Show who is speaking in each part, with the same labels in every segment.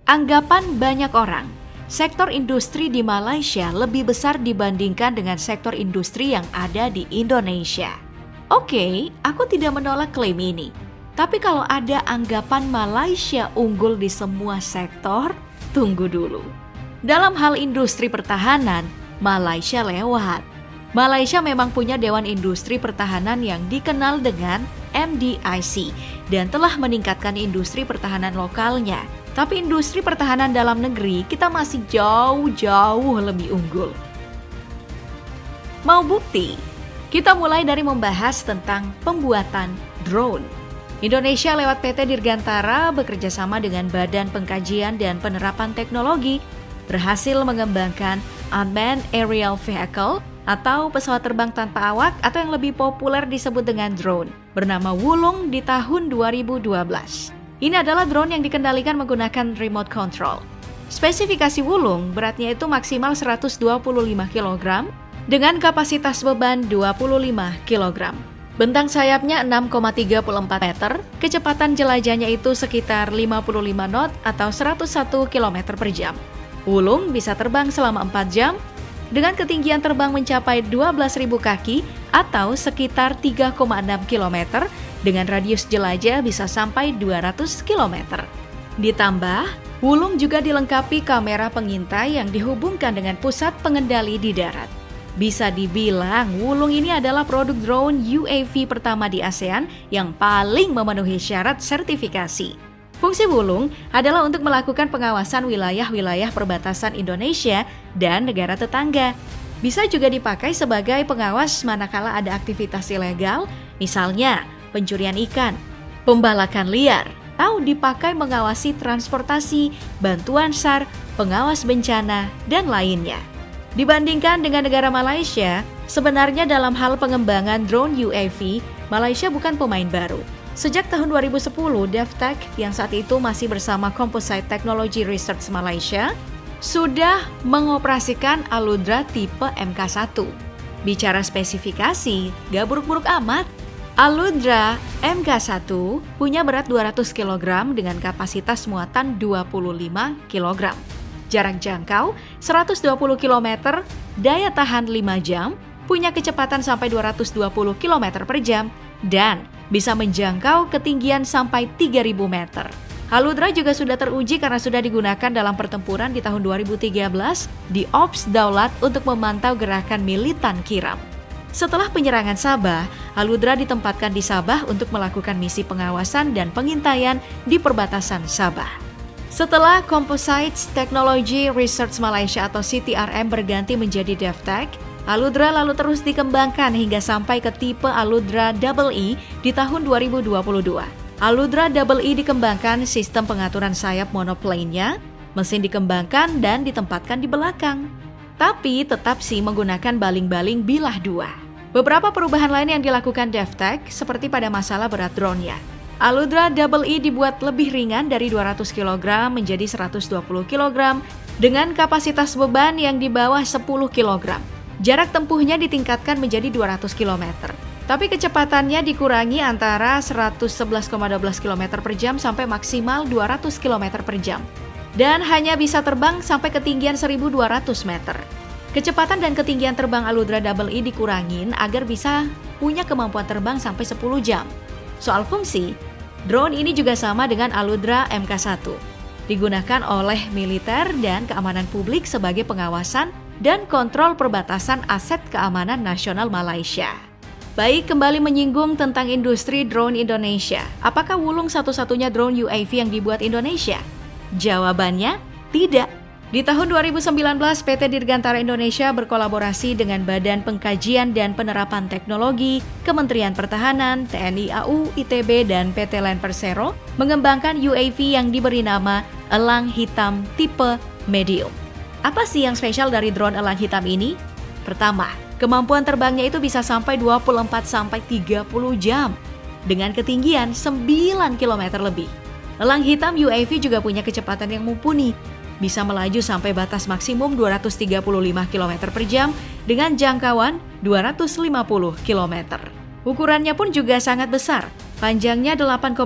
Speaker 1: Anggapan banyak orang, sektor industri di Malaysia lebih besar dibandingkan dengan sektor industri yang ada di Indonesia. Oke, aku tidak menolak klaim ini. Tapi kalau ada anggapan Malaysia unggul di semua sektor, tunggu dulu. Dalam hal industri pertahanan, Malaysia lewat. Malaysia memang punya Dewan Industri Pertahanan yang dikenal dengan MDIC dan telah meningkatkan industri pertahanan lokalnya. Tapi industri pertahanan dalam negeri kita masih jauh lebih unggul. Mau bukti? Kita mulai dari membahas tentang pembuatan drone. Indonesia lewat PT Dirgantara bekerja sama dengan Badan Pengkajian dan Penerapan Teknologi berhasil mengembangkan Unmanned Aerial Vehicle atau pesawat terbang tanpa awak atau yang lebih populer disebut dengan drone bernama Wulong di tahun 2012. Ini adalah drone yang dikendalikan menggunakan remote control. Spesifikasi Wulong beratnya itu maksimal 125 kg dengan kapasitas beban 25 kg. Bentang sayapnya 6,34 meter, kecepatan jelajahnya itu sekitar 55 knot atau 101 km per jam. Wulong bisa terbang selama 4 jam dengan ketinggian terbang mencapai 12.000 kaki atau sekitar 3,6 km dengan radius jelajah bisa sampai 200 km. Ditambah, Wulong juga dilengkapi kamera pengintai yang dihubungkan dengan pusat pengendali di darat. Bisa dibilang Wulong ini adalah produk drone UAV pertama di ASEAN yang paling memenuhi syarat sertifikasi. Fungsi Wulong adalah untuk melakukan pengawasan wilayah-wilayah perbatasan Indonesia dan negara tetangga. Bisa juga dipakai sebagai pengawas manakala ada aktivitas ilegal, misalnya pencurian ikan, pembalakan liar, atau dipakai mengawasi transportasi, bantuan SAR, pengawas bencana, dan lainnya. Dibandingkan dengan negara Malaysia, sebenarnya dalam hal pengembangan drone UAV, Malaysia bukan pemain baru. Sejak tahun 2010, DevTech yang saat itu masih bersama Composite Technology Research Malaysia sudah mengoperasikan Aludra tipe MK1. Bicara spesifikasi, gak buruk-buruk amat. Aludra MK1 punya berat 200 kg dengan kapasitas muatan 25 kg. Jarak jangkau 120 km, daya tahan 5 jam, punya kecepatan sampai 220 km per jam, dan bisa menjangkau ketinggian sampai 3.000 meter. Aludra juga sudah teruji karena sudah digunakan dalam pertempuran di tahun 2013 di Ops Daulat untuk memantau gerakan militan Kiram. Setelah penyerangan Sabah, Aludra ditempatkan di Sabah untuk melakukan misi pengawasan dan pengintaian di perbatasan Sabah. Setelah Composite Technology Research Malaysia atau CTRM berganti menjadi DevTech, Aludra lalu terus dikembangkan hingga sampai ke tipe Aludra EE di tahun 2022. Aludra EE dikembangkan sistem pengaturan sayap monoplane-nya, mesin dikembangkan dan ditempatkan di belakang. Tapi tetap sih menggunakan baling-baling bilah 2. Beberapa perubahan lain yang dilakukan DevTech seperti pada masalah berat drone-nya. Aludra EE dibuat lebih ringan dari 200 kg menjadi 120 kg dengan kapasitas beban yang di bawah 10 kg. Jarak tempuhnya ditingkatkan menjadi 200 km. Tapi kecepatannya dikurangi antara 111,12 km per jam sampai maksimal 200 km per jam. Dan hanya bisa terbang sampai ketinggian 1.200 meter. Kecepatan dan ketinggian terbang Aludra EE dikurangin agar bisa punya kemampuan terbang sampai 10 jam. Soal fungsi, drone ini juga sama dengan Aludra MK1. Digunakan oleh militer dan keamanan publik sebagai pengawasan dan kontrol perbatasan aset keamanan nasional Malaysia. Baik, kembali menyinggung tentang industri drone Indonesia. Apakah Wulong satu-satunya drone UAV yang dibuat Indonesia? Jawabannya, tidak. Di tahun 2019, PT Dirgantara Indonesia berkolaborasi dengan Badan Pengkajian dan Penerapan Teknologi, Kementerian Pertahanan, TNI AU, ITB, dan PT Land Persero mengembangkan UAV yang diberi nama Elang Hitam tipe medium. Apa sih yang spesial dari drone elang hitam ini? Pertama, kemampuan terbangnya itu bisa sampai 24-30 jam dengan ketinggian 9 km lebih. Elang hitam UAV juga punya kecepatan yang mumpuni, bisa melaju sampai batas maksimum 235 km per jam dengan jangkauan 250 km. Ukurannya pun juga sangat besar, panjangnya 8,65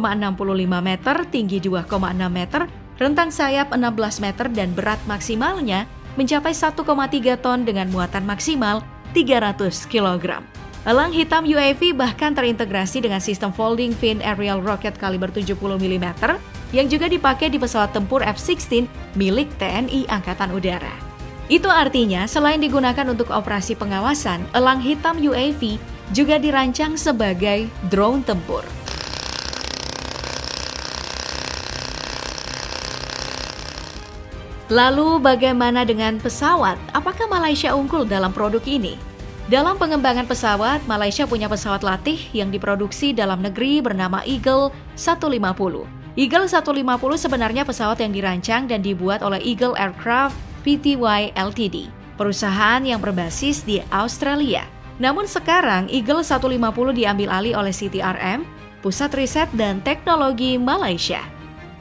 Speaker 1: meter, tinggi 2,6 meter, rentang sayap 16 meter dan berat maksimalnya mencapai 1,3 ton dengan muatan maksimal 300 kg. Elang hitam UAV bahkan terintegrasi dengan sistem folding fin aerial rocket kaliber 70 mm yang juga dipakai di pesawat tempur F-16 milik TNI Angkatan Udara. Itu artinya selain digunakan untuk operasi pengawasan, elang hitam UAV juga dirancang sebagai drone tempur. Lalu bagaimana dengan pesawat? Apakah Malaysia unggul dalam produk ini? Dalam pengembangan pesawat, Malaysia punya pesawat latih yang diproduksi dalam negeri bernama Eagle 150. Eagle 150 sebenarnya pesawat yang dirancang dan dibuat oleh Eagle Aircraft Pty Ltd, perusahaan yang berbasis di Australia. Namun sekarang Eagle 150 diambil alih oleh CTRM, Pusat Riset dan Teknologi Malaysia.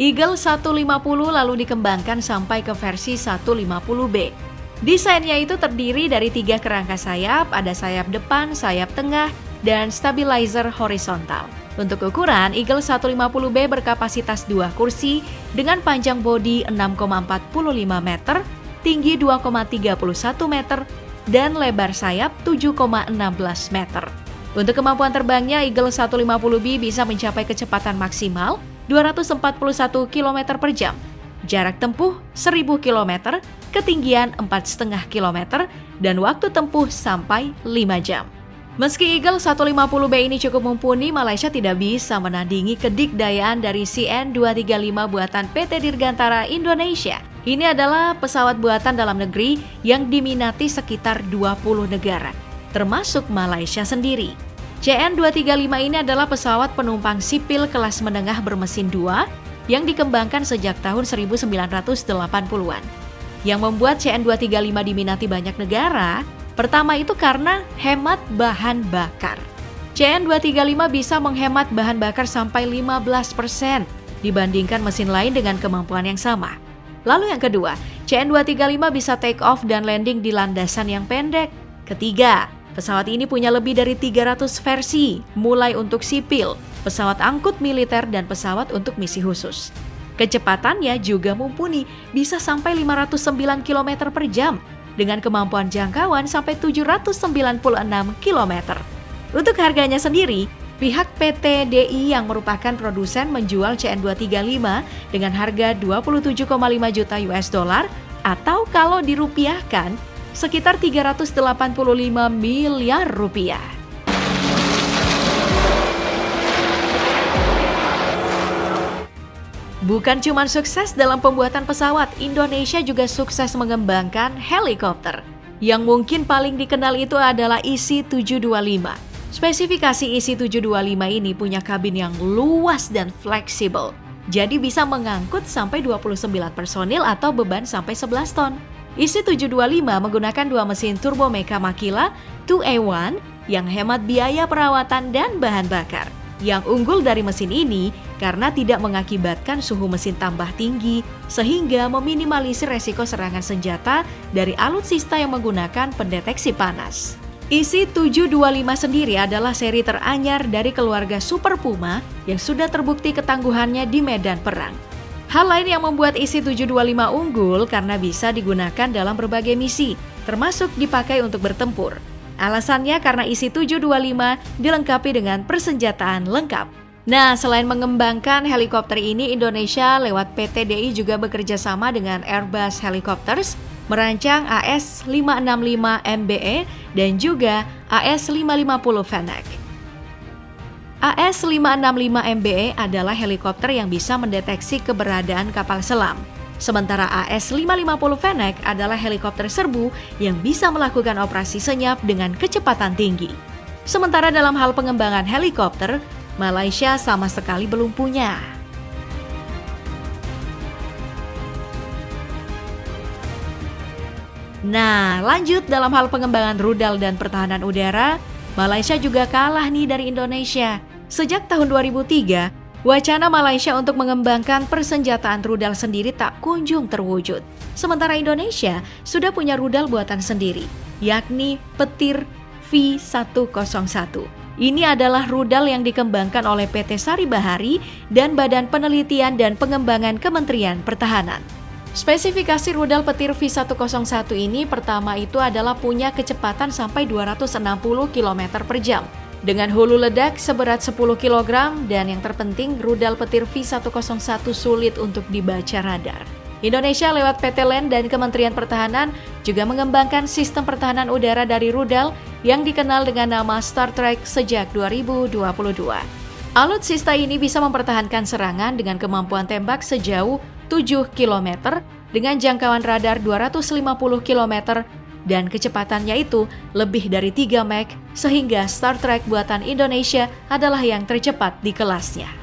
Speaker 1: Eagle 150 lalu dikembangkan sampai ke versi 150B. Desainnya itu terdiri dari 3 kerangka sayap, ada sayap depan, sayap tengah, dan stabilizer horizontal. Untuk ukuran, Eagle 150B berkapasitas 2 kursi dengan panjang bodi 6,45 meter, tinggi 2,31 meter, dan lebar sayap 7,16 meter. Untuk kemampuan terbangnya, Eagle 150B bisa mencapai kecepatan maksimal 241 km per jam. Jarak tempuh 1000 km, ketinggian 4,5 km, dan waktu tempuh sampai 5 jam. Meski Eagle 150B ini cukup mumpuni, Malaysia tidak bisa menandingi kedikdayaan dari CN235 buatan PT Dirgantara Indonesia. Ini adalah pesawat buatan dalam negeri yang diminati sekitar 20 negara, termasuk Malaysia sendiri. CN235 ini adalah pesawat penumpang sipil kelas menengah bermesin 2 yang dikembangkan sejak tahun 1980-an. Yang membuat CN235 diminati banyak negara, pertama itu karena hemat bahan bakar. CN235 bisa menghemat bahan bakar sampai 15% dibandingkan mesin lain dengan kemampuan yang sama. Lalu yang kedua, CN235 bisa take off dan landing di landasan yang pendek. Ketiga, pesawat ini punya lebih dari 300 versi, mulai untuk sipil, pesawat angkut militer, dan pesawat untuk misi khusus. Kecepatannya juga mumpuni, bisa sampai 509 km per jam, dengan kemampuan jangkauan sampai 796 km. Untuk harganya sendiri, pihak PT DI yang merupakan produsen menjual CN235 dengan harga 27,5 juta US dollar atau kalau dirupiahkan, sekitar 385 miliar rupiah. Bukan cuma sukses dalam pembuatan pesawat, Indonesia juga sukses mengembangkan helikopter. Yang mungkin paling dikenal itu adalah IC-725. Spesifikasi IC-725 ini punya kabin yang luas dan fleksibel. Jadi bisa mengangkut sampai 29 personil atau beban sampai 11 ton. IC-725 menggunakan 2 mesin turbo Mecha Makila 2A1 yang hemat biaya perawatan dan bahan bakar. Yang unggul dari mesin ini karena tidak mengakibatkan suhu mesin tambah tinggi sehingga meminimalisir resiko serangan senjata dari alutsista yang menggunakan pendeteksi panas. IC-725 sendiri adalah seri teranyar dari keluarga Super Puma yang sudah terbukti ketangguhannya di medan perang. Hal lain yang membuat IC-725 unggul karena bisa digunakan dalam berbagai misi, termasuk dipakai untuk bertempur. Alasannya karena IC-725 dilengkapi dengan persenjataan lengkap. Nah, selain mengembangkan helikopter ini, Indonesia lewat PT DI juga bekerja sama dengan Airbus Helicopters, merancang AS565 MBE dan juga AS550 Fennec. AS565 MBE adalah helikopter yang bisa mendeteksi keberadaan kapal selam. Sementara AS550 Fennec adalah helikopter serbu yang bisa melakukan operasi senyap dengan kecepatan tinggi. Sementara dalam hal pengembangan helikopter, Malaysia sama sekali belum punya. Nah, lanjut dalam hal pengembangan rudal dan pertahanan udara, Malaysia juga kalah nih dari Indonesia. Sejak tahun 2003, wacana Malaysia untuk mengembangkan persenjataan rudal sendiri tak kunjung terwujud. Sementara Indonesia sudah punya rudal buatan sendiri, yakni petir V101. Ini adalah rudal yang dikembangkan oleh PT Sari Bahari dan Badan Penelitian dan Pengembangan Kementerian Pertahanan. Spesifikasi rudal petir V101 ini pertama itu adalah punya kecepatan sampai 260 km per jam. Dengan hulu ledak seberat 10 kg dan yang terpenting rudal petir V101 sulit untuk dibaca radar. Indonesia lewat PT LEN dan Kementerian Pertahanan juga mengembangkan sistem pertahanan udara dari rudal yang dikenal dengan nama Star Trek sejak 2022. Alutsista ini bisa mempertahankan serangan dengan kemampuan tembak sejauh 7 km dengan jangkauan radar 250 km dan kecepatannya itu lebih dari 3 Mach sehingga Star Trek buatan Indonesia adalah yang tercepat di kelasnya.